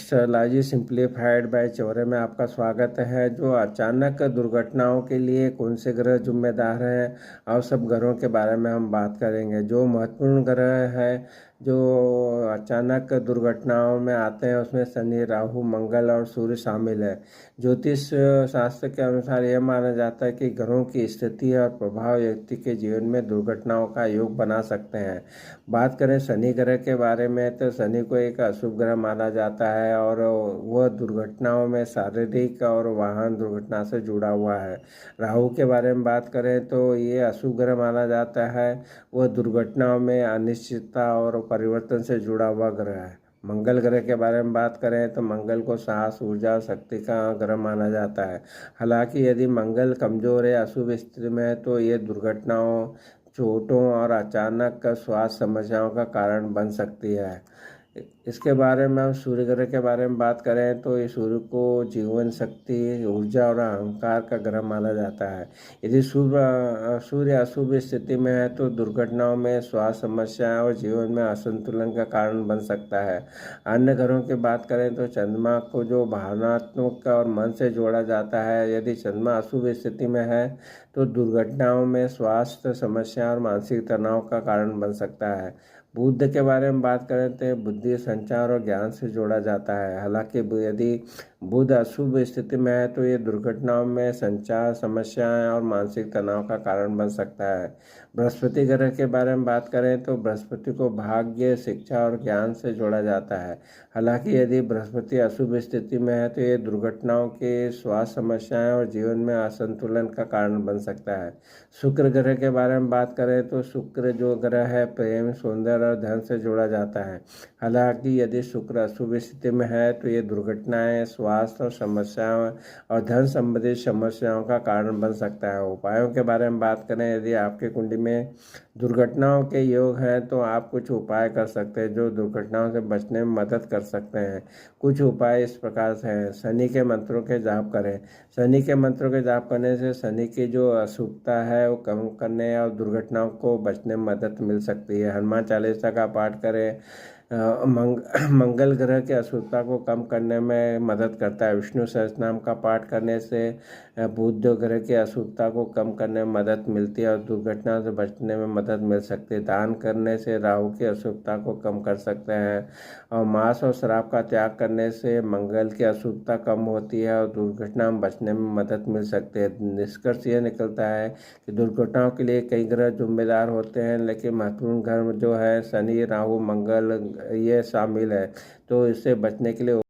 Astrology simplified bye Chaure में आपका स्वागत है। जो अचानक दुर्घटनाओं के लिए कौन से ग्रह जिम्मेदार हैं और सब ग्रहों के बारे में हम बात करेंगे। जो महत्वपूर्ण ग्रह है जो अचानक दुर्घटनाओं में आते हैं उसमें शनि, राहु, मंगल और सूर्य शामिल है। ज्योतिष शास्त्र के अनुसार यह माना जाता है कि ग्रहों की स्थिति और प्रभाव व्यक्ति के जीवन में दुर्घटनाओं का योग बना सकते हैं। बात करें शनि ग्रह के बारे में तो शनि को एक अशुभ ग्रह माना जाता है और वह दुर्घटनाओं में शारीरिक और वाहन दुर्घटना से जुड़ा हुआ है। राहु के बारे में बात करें तो ये अशुभ ग्रह माना जाता है, वह दुर्घटनाओं में अनिश्चितता और परिवर्तन से जुड़ा हुआ ग्रह है। मंगल ग्रह के बारे में बात करें तो मंगल को साहस, ऊर्जा और शक्ति का ग्रह माना जाता है। हालांकि यदि मंगल कमजोर या अशुभ स्थिति में है तो ये दुर्घटनाओं, चोटों और अचानक स्वास्थ्य समस्याओं का कारण बन सकती है। इसके बारे में हम सूर्य ग्रह के बारे में बात करें तो ये सूर्य को जीवन, शक्ति, ऊर्जा और अहंकार का ग्रह माना जाता है। यदि सूर्य अशुभ स्थिति में है तो दुर्घटनाओं में स्वास्थ्य समस्याएं और जीवन में असंतुलन का कारण बन सकता है। अन्य ग्रहों की बात करें तो चंद्रमा को जो भावनात्मक और मन से जोड़ा जाता है, यदि चंद्रमा अशुभ स्थिति में है तो दुर्घटनाओं में स्वास्थ्य समस्या और मानसिक तनाव का कारण बन सकता है। बुध के बारे में बात करें तो बुद्धि, संचार और ज्ञान से जोड़ा जाता है। हालांकि यदि बुध अशुभ स्थिति में है तो ये दुर्घटनाओं में संचार समस्याएं और मानसिक तनाव का कारण बन सकता है। बृहस्पति ग्रह के बारे में बात करें तो बृहस्पति को भाग्य, शिक्षा और ज्ञान से जोड़ा जाता है। हालांकि यदि बृहस्पति अशुभ स्थिति में है तो ये दुर्घटनाओं के, स्वास्थ्य समस्याएं और जीवन में असंतुलन का कारण बन सकता है। शुक्र ग्रह के बारे में बात करें तो शुक्र जो ग्रह है प्रेम, सौंदर्य और धन से जोड़ा जाता है। हालांकि यदि शुक्र अशुभ स्थिति में है तो ये दुर्घटनाएं, स्वास्थ्य और समस्याओं और धन संबंधी समस्याओं का कारण बन सकता है। उपायों के बारे में बात करें, यदि आपकी कुंडली में दुर्घटनाओं के योग हैं तो आप कुछ उपाय कर सकते हैं जो दुर्घटनाओं से बचने में मदद कर सकते हैं। कुछ उपाय इस प्रकार से हैं। शनि के मंत्रों के जाप करें। शनि के मंत्रों के जाप करने से शनि की जो अशुभता है वो कम करने और दुर्घटनाओं को बचने में मदद मिल सकती है। हनुमान चालीसा का पाठ करें। मंगल ग्रह की अशुभता को कम करने में मदद करता है। विष्णु सहस्त्रनाम का पाठ करने से बुध ग्रह की अशुभता को कम करने में मदद मिलती है और दुर्घटना से बचने में मदद मिल सकती है। दान करने से राहु की अशुभता को कम कर सकते हैं और मांस और शराब का त्याग करने से मंगल की अशुभता कम होती है और दुर्घटना में बचने में मदद मिल सकती है। निष्कर्ष यह निकलता है कि दुर्घटनाओं के लिए कई ग्रह जिम्मेदार होते हैं, लेकिन महत्वपूर्ण ग्रह जो है शनि, राहु, मंगल ये शामिल है। तो इससे बचने के लिए